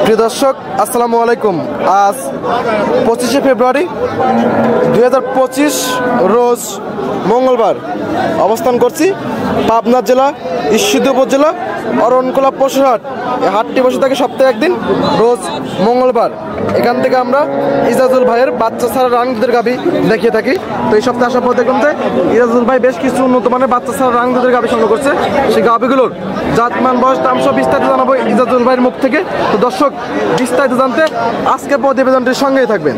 প্রিয় দর্শক আসসালামু আলাইকুম। আজ 25শে ফেব্রুয়ারি 2025 রোজ মঙ্গলবার অবস্থান করছি পাবনা জেলা ঈশ্বরদী উপজেলা অরণখোলা পশুরহাট। এই হাটটি বসে থাকে সপ্তাহে একদিন রোজ মঙ্গলবার। এখান থেকে আমরা ইজাজুল ভাইয়ের বাচ্চা ছাড়া রাংদুধের গাভী দেখিয়ে থাকি। তো এই সপ্তাহে আসার পর দেখুন যে ইজাজুল ভাই বেশ কিছু উন্নত মানের বাচ্চা ছাড়া রাংদুধের গাভী সংগ্রহ করছে। সেই গাভীগুলোর জাতমান বয়স দাম সব বিস্তারিত জানাবো ইজাজুল ভাইয়ের মুখ থেকে। তো দর্শক বিস্তারিত জানতে আজকে প্রতিবেদনটির সঙ্গেই থাকবেন।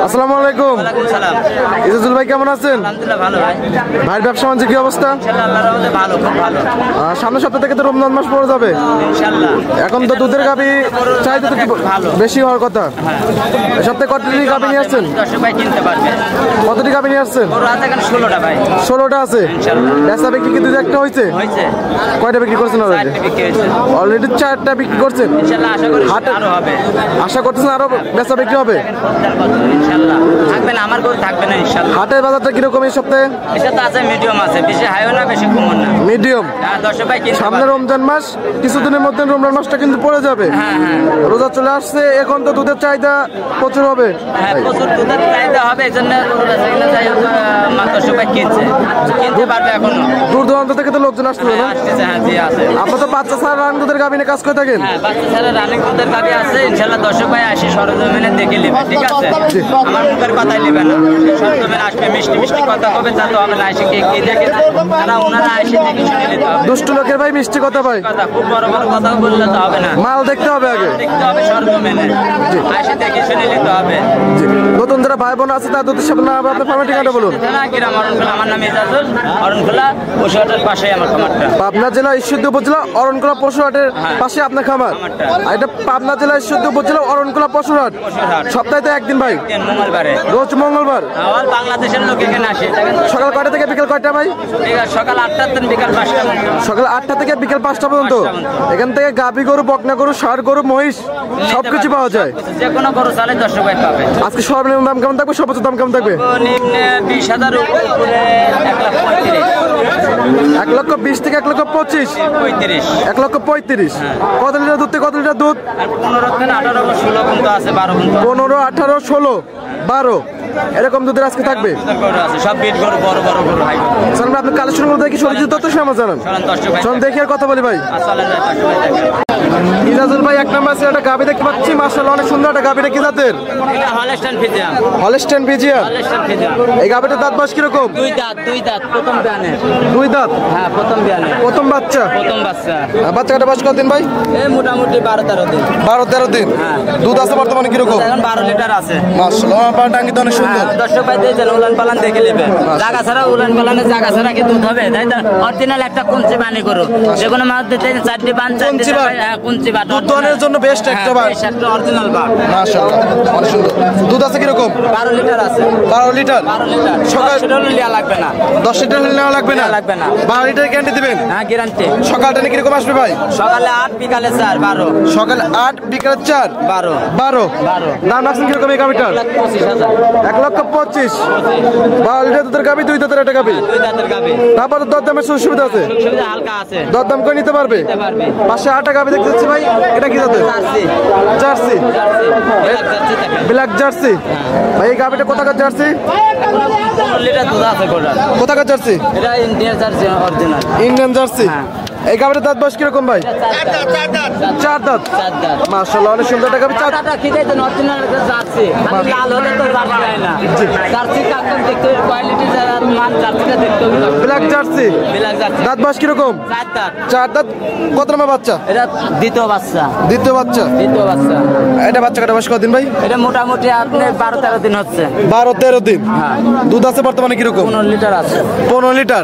আসসালামু আলাইকুম। ইজাজুল ভাই কেমন আছেন? ভাইয়ের ব্যবসা বাণিজ্য কি অবস্থা? সামনের সপ্তাহ থেকে তো রমজান মাস পড়ে যাবে, এখন তো দুধের গাভী চাহিদা তো বেশি হওয়ার কথা। সপ্তাহে কতটি গাভী নিয়ে আসছেন? কতটি গাভী নিয়ে আসছেন? 16টা আছে। বেচা বিক্রি কি দুধ একটা হয়েছে? কয়টা বিক্রি করছেন অলরেডি? অলরেডি 4টা বিক্রি করছেন। আশা করতেছেন আরো বেচা বিক্রি হবে? হাটের বাজারটা কিরকম এই সপ্তাহে? মিডিয়াম। সামনে রমজান মাস, কিছুদিনের মধ্যে রমজান মাসটা কিন্তু পড়ে যাবে। রোজা চলে আসছে, এখন তো দুধের চাহিদা প্রচুর হবে। দূর দূরান্ত থেকে তো লোকজন আসতেছে না? আপনার তো বাচ্চা ছাড়া রানিং দুধের গাভী নিয়ে কাজ করে থাকেন? দর্শক ভাই আসি সরজমিনে দেখে নেবে, ঠিক আছে? আমার মুখের কথাই নেবে না, সরজমিনে আসবে, মিষ্টি মিষ্টি কথা হবে, তা তো হবে না। এসে কে কি দেখে তারা ওনারা এসে দেখে শুনে নিতে হবে। দুষ্ট লোকের ভাই মিষ্টি কথা ভাই, খুব বড় বড় কথা বললে তো হবে না, মাল দেখতে হবে আগে, দেখতে হবে সরজমিনে, এসে দেখে শুনে নিতে হবে। নতুন যারা ভাই বোন আছে তাদের উদ্দেশ্যে আপনার ফার্মের ঠিকানা বলুন। আমার নাম ইজাজুল, অরণখোলা পশুহাটের পাশে আমার খামারটা। পাবনা জেলা ঈশ্বরদী উপজেলা অরণখোলা পশুহাটের পাশে আপনার খামার। এটা পাবনা জেলা ঈশ্বরদী উপজেলা অরণখোলা পশুহাট। সপ্তাহে তো একদিন ভাই, মঙ্গলবারে, রোজ মঙ্গলবার। বাংলাদেশের লোক এখানে আসে। সকাল কয়টা থেকে বিকেল কয়টা ভাই? সকাল 8টা থেকে বিকাল 5টা। সকাল 8টা থেকে বিকেল 5টা পর্যন্ত। এখান থেকে গাভী গরু, বকনা গরু, ষাঁড় গরু, মহিষ সবকিছু পাওয়া যায়। যে কোনো গরু চালে 10 টাকা পাবে। আজকে সর্বনিম্ন দাম কেমন থাকবে, সর্বোচ্চ দাম কেমন থাকবে? 1,20,000 থেকে 1,25,000, 1,35,000। কত লিটার দুধ থেকে কত লিটার দুধ? 15, 18, 16, 12 এরকম দুধের আজকে থাকবে। আপনি কালেকশন গুলো দেখি সরিয়ে তত সময় জানান, দেখি আর কথা বলি ভাই। ইজাজুল ভাই এক নাম্বার আছে, একটা গাভী দেখতে পাচ্ছি, মাশাআল্লাহ অনেক সুন্দর একটা গাভী। কি জাতের? Holstein Friesian. এই গাভীটার দাঁত বয়স কিরকম? দুই দাঁত প্রথম বিয়ানে। দুই দাঁত? হ্যাঁ, প্রথম বিয়ানে, প্রথম বাচ্চা। বাচ্চাটা বয়স কতদিন ভাই? এই মোটামুটি 12-13 দিন। 12-13 দিন। দুধ আছে বর্তমানে কিরকম? এখন 12 লিটার আছে। মাশাআল্লাহ, টাঙ্গি তো অনেক সুন্দর। দর্শক ভাই দেখেন, উলান পালান দেখে নেবে। জায়গা ছাড়া উলান পালানে জায়গা ছাড়া কি দুধ হবে? তাই তো অরিজিনাল একটা কুঞ্চি বানি করো, যে কোনো মাছ দিতে 4টি বান, 4টি কুঞ্চি বাট দুধের জন্য বেস্ট একটা বাট, একটা অরিজিনাল বাট। মাশাআল্লাহ অনেক সুন্দর। দুধ আছে কিরকম? 12 লিটার আছে। 12 লিটার। সকাল লিটার লাগবে না, 10 লিটার নেওয়া লাগবে না। 12 লিটার গ্যারান্টি দিবেন? হ্যাঁ, গ্যারান্টি। সকালটা কিরকম আসবে ভাই? সকালে 8, বিকালে 4, 12। সকালে 8, বিকালে 4, 12। দাম রাখছেন কিরকম এই গাভীটার? 1,25,000। 12 লিটার দুধের গাভী, 2 দাঁতের একটা গাভী। তারপর দরদামের সুবিধা আছে, হালকা আছে, দরদাম করে নিতে পারবে। পাশে 8টা গাভী দেখতে পাচ্ছি ভাই, এটা কি জাতের? জার্সি। Black jersey. ভাই এই গাভীটা কোথাকার জার্সি? 15 লিটার দুধ আছে। কোথাকার জার্সি? এটা Indian jersey, original Indian jersey. এই গাভীটার দাঁত বয়স কিরকম ভাই? 4 দাঁত। মাশাআল্লাহ অনেক সুন্দর একটা গাভী। 4 দাঁত কি দেন? Original jersey. লাল হলে তো জার্সি হয় না। জার্সি কাকন দেখতে কোয়ালিটি যারা মান, জার্সিটা দেখতে হবে। Black jersey. দাঁত বয়স কিরকম? 4 দাঁত। 4 দাঁত। কত নম্বর বাচ্চা? এটা দ্বিতীয় বাচ্চা। দ্বিতীয় বাচ্চা। এটা বাচ্চাটা বয়স কতদিন ভাই? এটা মোটামুটি আপনার 12-13 দিন হচ্ছে। 12-13 দিন। হ্যাঁ। দুধ আছে বর্তমানে কিরকম? 15 লিটার আছে। 15 লিটার।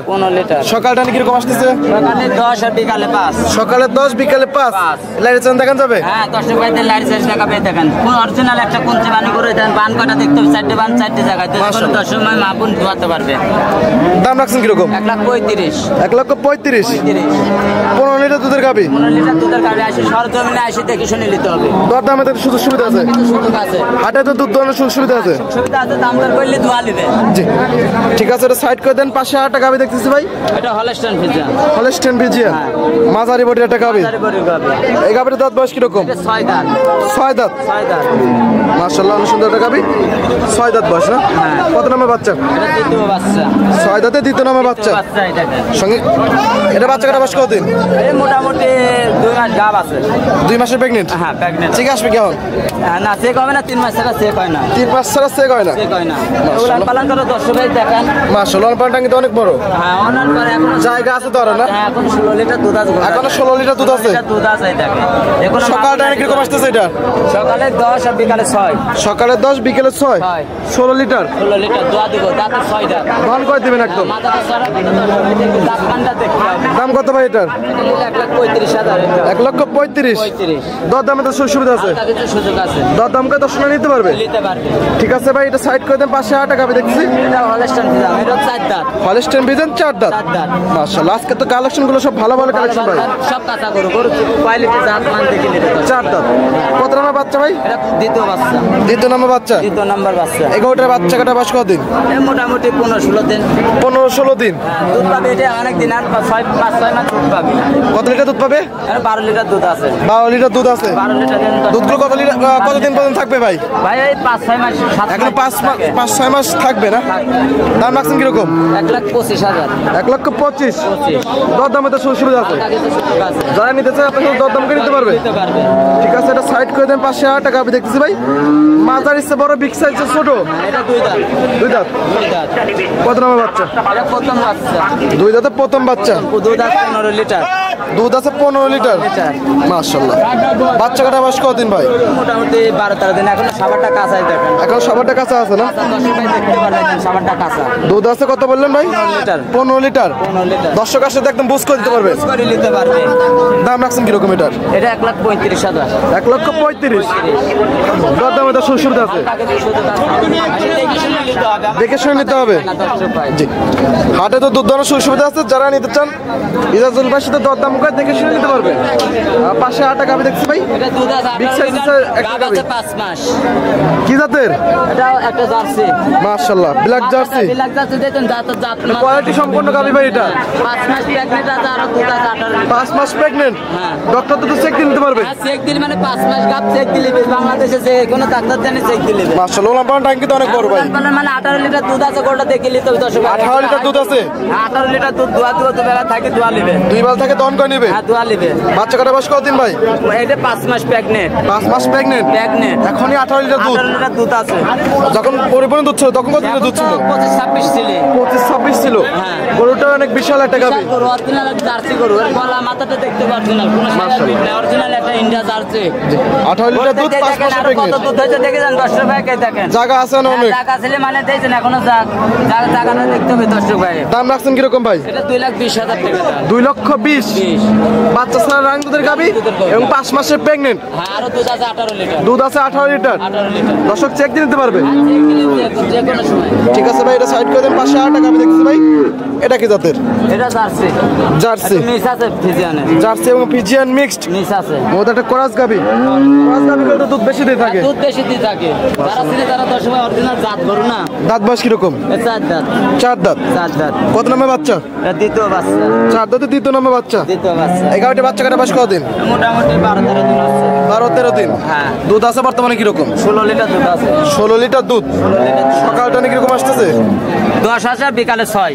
সকালটা কিরকম আসতেছে? সকালে 10 আর বিকালে 5। সকালে 10, বিকালে 5। লাইট চান দেখান যাবে? হ্যাঁ, 10 টাকা লাইট চার্জ দেখাবে। দেখেন কোন অরিজিনাল একটা কুঞ্চি বানি করে দেন, বান কটা দেখতে হবে, 4টে বান 4টে জায়গায়। 10 সময় মাপুন ধোয়াতে পারবে। দাম রাখছেন কিরকম? 1,35,000। 1,35,000। 15 লিটার দুধের গাভী। 15 লিটার দুধের গাভী আসে সরজমিনে আসে দেখে শুনে নিতে হবে। দরদামে তো সুযোগ সুবিধা আছে? সুযোগ আছে। হাটে তো দুধ দোয়ানোর সুযোগ সুবিধা আছে? সুবিধা আছে, দাম দর করলে ধোয়া নেবে। জি ঠিক আছে, এটা সাইড করে দেন। পাশে 8টা গাভী দেখতেছি ভাই, এটা হলস্টেইন ফ্রিজিয়ান। Holstein Friesian. হ্যাঁ মাঝারি বডির একটা গাবি। মাঝারি বড়ি গাবে। এই গাবির দাঁত বয়স কিরকম? এটা 6 দাঁত। 6 দাঁত। 6 দাঁত। মাশাআল্লাহ অনেক সুন্দর একটা গাবি। 6 দাঁত বয়স না? হ্যাঁ। কত নামে বাচ্চা? এটা দ্বিতীয় বাচ্চা। 6 দাঁতে দ্বিতীয় নামে বাচ্চা। বাচ্চা এটাকে। সঙ্গে এটা বাচ্চা কাটা বয়স কতদিন? এই মোটামুটি 2 মাস গাব আছে। 2 মাসের প্রেগনেন্ট। হ্যাঁ প্রেগন্যান্ট। ঠিক আসবে কেমন? না চেক হবে না, 3 মাস ছাড়া চেক হয় না। 3 মাস ছাড়া চেক হয় না। চেক হয় না। ওগুলা পালন করে দর্শক ভাই দেখেন। মাশাআল্লাহ পালনটা কিন্তু অনেক বড়। হ্যাঁ অনলাইন করে এখন জায়গা আছে তো আর না? হ্যাঁ এখন 16 লিটার দুধ আছে। এখনো 16 লিটার দুধ আছে। দুধ আছে দেখেন। এখন সকালটা কিরকম আসতেছে এটা? সকালে 10 আর বিকালে 6। সকালে 10 বিকেলে 6 ছয়। 16 লিটার। 16 লিটার দোয়া দিব। দাঁতে 6 দাঁত। ধান করে দিবেন একদম। মাথাটা সারা দিতে দাঁত কানটা দেখতে হবে। দাম কত ভাই এটার? 1,35,000 এটা। 1,35,000। 35। দর দামে তো সুবিধা আছে। তার কিছু সুযোগ আছে। দর দামকে 10 টাকা নিতে পারবে। নিতে পারবে। ঠিক আছে ভাই এটা সাইড করে দেন। পাশে 8 টাকা আমি দেখছি। এটা হলস্টাইন দিলাম। এটা 4 দাঁত। হলস্টাইন বিজেন 4 দাঁত। 4 দাঁত। মাশাআল্লাহ আজকে তো কালেকশন গুলো সব ভালো ভালো কালেকশন ভাই। সব কাঁচা গরু গরু কোয়ালিটি জাত মান দেখে নিতে হবে। 4 দাঁত। কত নাম্বার বাচ্চা ভাই? এটা দ্বিতীয় বাচ্চা। দ্বিতীয় নাম্বার বাচ্চা। দ্বিতীয় নাম্বার বাচ্চা। এগারোটার বাচ্চা কাটা বাস কতদিন? এই মোটামুটি 15-16 দিন। 15-16 দিন। দুধ পাবে এটা অনেক দিন আর 5-6 মাস দুধ পাবে। কত লিটার দুধ পাবে? আর 12 লিটার দুধ আছে। 12 লিটার দুধ আছে। 12 লিটার দুধগুলো কতদিন পর্যন্ত থাকবে ভাই? ভাই এই 5-6 মাস 7 এখন 5-6 মাস থাকবে না? দাম রাখছেন কিরকম? 1,25,000। 1,25,000। 25। দর দামে তো সুবিধা আছে। আগে তো সুযোগ আছে। যারা নিতে চায় আপনার দর দাম করে নিতে পারবে। নিতে পারবে। ঠিক আছে এটা সাইড করে দেন। পাশে 8 টাকা আমি দেখতেছি ভাই। মাঝার ইচ্ছে বড়, বিগ সাইজের ছোট। এটা 2 দাঁত। 2 দাঁত। 2 দাঁত। কত নামের বাচ্চা? এটা প্রথম বাচ্চা। 2 দাঁতে প্রথম বাচ্চা। দুধ আছে 15 লিটার। দুধ আছে 15 লিটার। লিটার। মাশাআল্লাহ। বাচ্চা কাটা বয়স কতদিন ভাই? মোটামুটি 12-13 দিন। এখন সাবারটা কাঁচাই দেখেন। এখন সবারটা কাছে আছে না? দর্শক ভাই দেখতে পারবেন সাবারটা কাঁচা। দুধ আছে কত বললেন ভাই? 15 লিটার। 15 লিটার। 15 লিটার। দর্শক আসলে একদম বুঝ করে দিতে পারবে। করে নিতে পারবে। দাম রাখছেন কিরকম এটার? এটা 1,35,000। 1,35,000। দর দামে তো সুবিধা আছে। টাকা দিয়ে শুধু কাজ হবে। আসলে দেখে শুনে নিতে হবে। দেখে শুনে নিতে হবে। না দর্শক ভাই। জি হাটে তো দুধ দোয়ানোর সুবিধা আছে। যারা নিতে চান ইজাজুল ভাইয়ের সাথে দর দাম করে দেখে শুনে নিতে পারবে। পাশে 8 টাকা আমি দেখছি ভাই। এটা দুধ আছে বিগ 18 সাইজের লিটার। একটা গাব আছে 5 মাস। কি জাতের? এটা একটা জার্সি। মাশাআল্লাহ ব্ল্যাক জার্সি। ব্ল্যাক জার্সি দেখুন জাত না। কোয়ালিটি সম্পন্ন গাবি ভাই এটা। 5 মাস প্রেগন্যান্ট আছে আর দুধ আছে 18 লিটার। 5 মাস প্রেগন্যান্ট। হ্যাঁ। ডক্টর তো চেক দিতে পারবে। হ্যাঁ চেক দিলে মানে 5 মাস গাব চেক দিলে বাংলাদেশে যে কোনো ডাক্তার জানে চেক দিলে। মাশাআল্লাহ ওলান ট্যাঙ্কি তো অনেক বড় ভাই। মানে 18 লিটার দুধ আছে গোটা দেখে নিতে হবে দর্শক। 18 লিটার দুধ আছে। 18 লিটার দুধ দোয়া বেলা থাকে দোয়া নেবে। 2 বেলা থেকে দহন করে নেবে। হ্যাঁ দোয়া নেবে। বাচ্চা কাটা বয়স কতদিন ভাই? এটা 5 মাস প্রেগন্যান্ট। 5 মাস প্রেগন্যান্ট। প্রেগন্যান্ট। এখনই 18 লিটার দুধ। 18 লিটার দুধ আছে। যখন পরিপূর্ণ দুধ ছিল তখন কত লিটার দুধ ছিল? 25-26 ছিল। 25-26 ছিল। হ্যাঁ। গরুটা অনেক বিশাল একটা গাবি। গরু অরিজিনাল জার্সি গরু। এর গলা মাথাটা দেখতে পাচ্ছেন না। কোনো সাদা অরিজিনাল একটা ইন্ডিয়া জার্সি। 18 লিটার দুধ 5 মাস কত প্রেগন্যান্ট। দুধ হয়েছে দেখে যান দর্শক ভাই কে দেখেন। জায়গা আছে না অনেক? জায়গা ছিল মানে দিয়েছেন এখনো জায়গাটা দেখতে হবে দর্শক ভাই। দাম রাখছেন কিরকম ভাই? এটা 2,20,000 টাকা দাম। 2,20,000। 20। বাচ্চা ছাড়া রাং দুধের গাবি এবং 5 মাসের প্রেগন্যান্ট। হ্যাঁ আরো দুধ আছে 18 লিটার। দুধ আছে 18 লিটার। 18 লিটার। দর্শক চেক দিয়ে নিতে পারবে। যে কোনো সময়। ঠিক আছে ভাই এটা সাইড করে দেন। পাশে 8 টাকা আমি দেখছি ভাই। এটা কি জাতের? এটা জার্সি। জার্সি। মিস আছে ফিজিয়ানে। জার্সি এবং ফিজিয়ান মিক্সড। মিস আছে। মধ্যে একটা ক্রস গাবি। ক্রস গাবি করলে তো দুধ বেশি দিয়ে থাকে। দুধ বেশি দিয়ে থাকে। যারা ছিল তারা দর্শক ভাই অরিজিনাল জাত গরু না। দাঁত বয়স কিরকম? 4 দাঁত। 4 দাঁত। 4 দাঁত। কত নামে বাচ্চা? এটা দ্বিতীয় বাচ্চা। 4 দাঁতে দ্বিতীয় নামে বাচ্চা। দ্বিতীয় বাচ্চা। 11টা বাচ্চা কাটা বয়স কতদিন? মোটামুটি 12-13 দিন আছে। 12-13 দিন। হ্যাঁ। দুধ আছে বর্তমানে কিরকম? 16 লিটার দুধ আছে। 16 লিটার দুধ। 16 লিটার। সকালটা কিরকম আসতেছে? 10,000 বিকালে 6।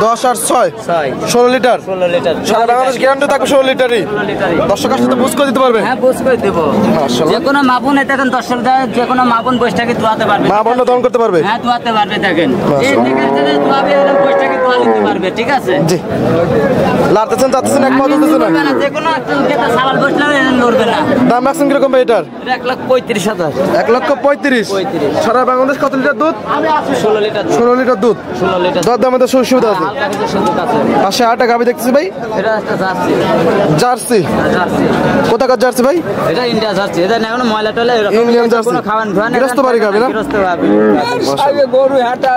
10 আর 6 6। 16 লিটার। 16 লিটার। সারা বাংলাদেশ গ্যারান্টি থাকবে 16 লিটারই। 16 লিটারই। দর্শক আসলে বুঝ করে দিতে পারবে। হ্যাঁ বুঝ করে দেবো। মাশাআল্লাহ। যে কোনো মাপুন দেখেন দর্শক যে কোনো মাপুন বৈশাখী দোয়াতে পারবে। মা বোনরা দহন করতে পারবে। হ্যাঁ দোয়াতে পারবে দেখেন। এই মাশাআল্লাহ। দেখেন যে দোয়াবে এরকম বৈশাখী দোয়া নিতে পারবে ঠিক আছে। জি লাড়তেছেন যাচ্ছেন এক পা তুলতেছেন না। লড়বে না, যে কোনো একটা সালাল বসলে লড়বে না। দাম রাখছেন কিরকম ভাই এটার? এটা 1,35,000। 1,35,000। 35। সারা বাংলাদেশ কত লিটার দুধ? 16 লিটার। 16 লিটার দুধ। 16 লিটার। দর দামে তো সুবিধা আছে। হালকা কিছু সুযোগ আছে। পাশে 8 টাকা আমি দেখতেছি ভাই। এটা একটা জার্সি। জার্সি। জার্সি। কোথাকার জার্সি ভাই? এটা ইন্ডিয়া জার্সি। এটা না কোনো ময়লা টয়লা এরকম ইন্ডিয়ান জার্সি। কোনো খাওয়ান ধোয়া না। গৃহস্থ বাড়ি গাবি না? গৃহস্থ বাড়ি। আগে গরু হাটা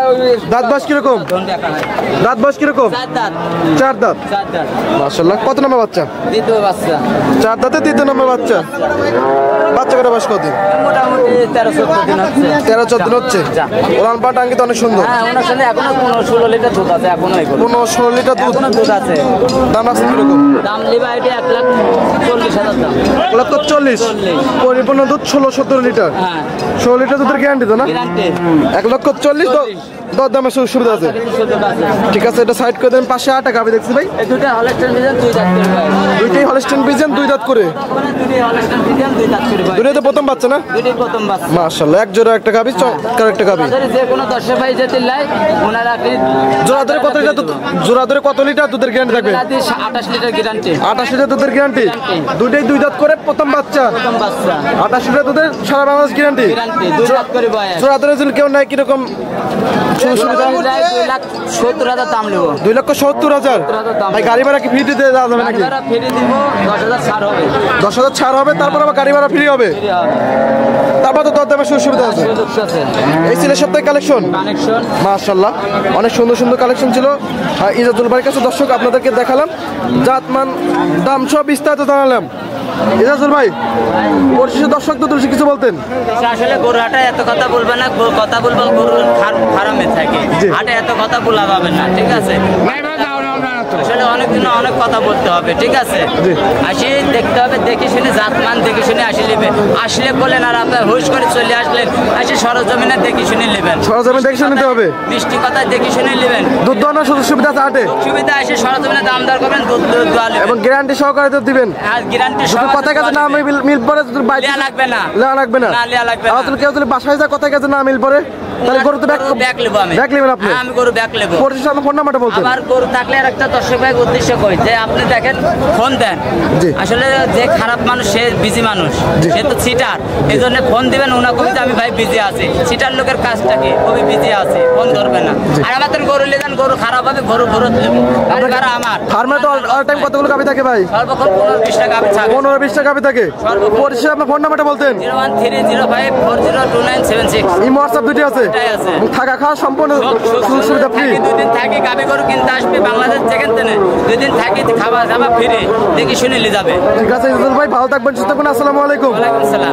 দাঁত বয়স কিরকম? ধন দেখা হয়। দাঁত বয়স কিরকম? 4 দাঁত। 4 দাঁত। 4 দাঁত। মাশাআল্লাহ। কত নাম্বার বাচ্চা? দ্বিতীয় বাচ্চা। 4 দাঁতে দ্বিতীয় নাম্বার বাচ্চা। বাচ্চা কটা বয়স কতদিন? মোটামুটি 13-14 দিন হচ্ছে। 13-14 দিন হচ্ছে। যা। ওলান পাট আঙ্গিত অনেক সুন্দর। হ্যাঁ ওনার সাথে এখনো 15-16 লিটার দুধ আছে এখনো এগুলো। 15-16 লিটার দুধ। এখনো দুধ আছে। দাম দাম আছে কিরকম? দাম লিবা এটা 1,40,000 দাম। 1,40,000 পরিপূর্ণ দুধ 16-17 লিটার। হ্যাঁ 16 লিটার দুধের গ্যারান্টি তো না? গ্যারান্টি 1,40,000 দর দামের সুবিধা আছে। ঠিক আছে, এটা সাইড করে দেন। পাশে 8 টাকা আমি দেখছি ভাই, এই দুটো হলস্টাইন ফ্রিজিয়ান 2 দাঁত করে ভাই। দুইটাই হলস্টাইন ফ্রিজিয়ান 2 দাঁত করে। দুটোই হলস্টাইন ফ্রিজিয়ান 2 দাঁত করে ভাই। দুটোই তো প্রথম বাচ্চা না? দুটোই প্রথম বাচ্চা। মাশাআল্লাহ, এক জোড়া একটা গাবি, চমৎকার একটা গাবি। যে কোনো দর্শক ভাই যেতে লাই ওনারা আপনি জোড়া ধরে কত লিটার দুধ, জোড়া ধরে কত লিটার দুধের গ্যারান্টি থাকবে? 28 লিটার গ্যারান্টি। 28 লিটার দুধের গ্যারান্টি। দুটোই 2 দাঁত করে প্রথম বাচ্চা। প্রথম বাচ্চা 28 লিটার দুধের সারা বাংলাদেশ গ্যারান্টি। গ্যারান্টি 2 দাঁত করে ভাই। জোড়া ধরে যদি কেউ নাই কিরকম সুবিধা? 2,70,000 দাম নেব। 2,70,000 ভাই। গাড়ি ভাড়া কি ফ্রি দিতে দেওয়া যাবে নাকি? গাড়ি ফ্রি দিব, 10,000 ছাড় হবে। 10,000 ছাড় হবে, তারপর আবার গাড়ি ভাড়া ফ্রি হবে। ফ্রি হবে। তারপর তো দর দামের সুবিধা আছে। সুযোগ আছে। এই ছিল সপ্তাহে কালেকশন। কানেকশন মাশাআল্লাহ, অনেক সুন্দর সুন্দর কালেকশন ছিল ইজাজুল ভাইয়ের কাছে। দর্শক আপনাদেরকে দেখালাম, জাতমান দাম সব বিস্তারিত জানালাম। ইজাজুল ভাই, পরিশেষে দর্শক তো কিছু বলতেন? আসলে গরু হাটে এত কথা বলবে না, কথা বলবো গরুর ফার্মে থাকে, হাটে এত কথা বলা যাবে না, ঠিক আছে? আসলে অনেক দিন অনেক কথা বলতে হবে, ঠিক আছে? আসি দেখতে হবে, দেখে শুনে জাতমান দেখে শুনে আসলে বলেন, আর আপনার হুশ করে চলে আসলেন, আসি সরজমিনে দেখে শুনে নেবেন। সরজমিনে দেখে শুনে নিতে হবে, মিষ্টি কথা দেখে শুনে নেবেন। দুধ দোয়ানোর সুযোগ সুবিধা আছে হাটে? সুবিধা আসে, সরজমিনে দাম দর করবেন, দুধ দোয়া নেবেন এবং গ্যারান্টি সহকারে দুধ দিবেন। আর গ্যারান্টি কথা কাছে না মিল পরে লিয়া লাগবে না, লিয়া লাগবে না। না লিয়া লাগবে না। কেউ যদি বাসায় যায় কথা কাছে না মিল পরে, তাহলে গরু তো ব্যাক নেবো আমি। ব্যাক নেবেন আপনি? আমি গরু ব্যাক নেবো। পরিশেষে আপনার ফোন নাম্বারটা বলতেন? আমার গরু থাকলে আর একটা দর্শক ভাই উদ্দেশ্য কই যে আপনি দেখেন ফোন দেন। আসলে যে খারাপ মানুষ সে বিজি মানুষ, সে তো চিটার, এই জন্য ফোন দিবেন ওনা কবি যে আমি ভাই বিজি আছি। চিটার লোকের কাজটা কি, কবি বিজি আছে, ফোন ধরবে না। আর আমাদের গরু নিয়ে যান, গরু খারাপ হবে, গরু ফেরত নেবো। আমার ফার্মে তো অল টাইম কতগুলো গাবি থাকে ভাই? সর্বক্ষণ 15-20 টাকা গাভী থাকে। 15-20 টাকা গাবি থাকে। পরিশেষে আপনার ফোন নাম্বারটা বলতেন? 01305402976। এই হোয়াটসঅ্যাপ দুটি আছে? আছে। থাকা খাওয়া সম্পূর্ণ সুযোগ সুবিধা ফ্রি? 2 দিন থাকি গাভী গরু কিনতে আসবে বাংলাদেশ যেখান থেকে, 2 দিন থাকি খাবার দাবার ফ্রি, দেখি শুনে নিয়ে যাবে। ঠিক আছে ইজাজুল ভাই, ভালো থাকবেন, সুস্থ থাকবেন। আসসালামু আলাইকুম। ওয়ালাইকুম আসসালাম।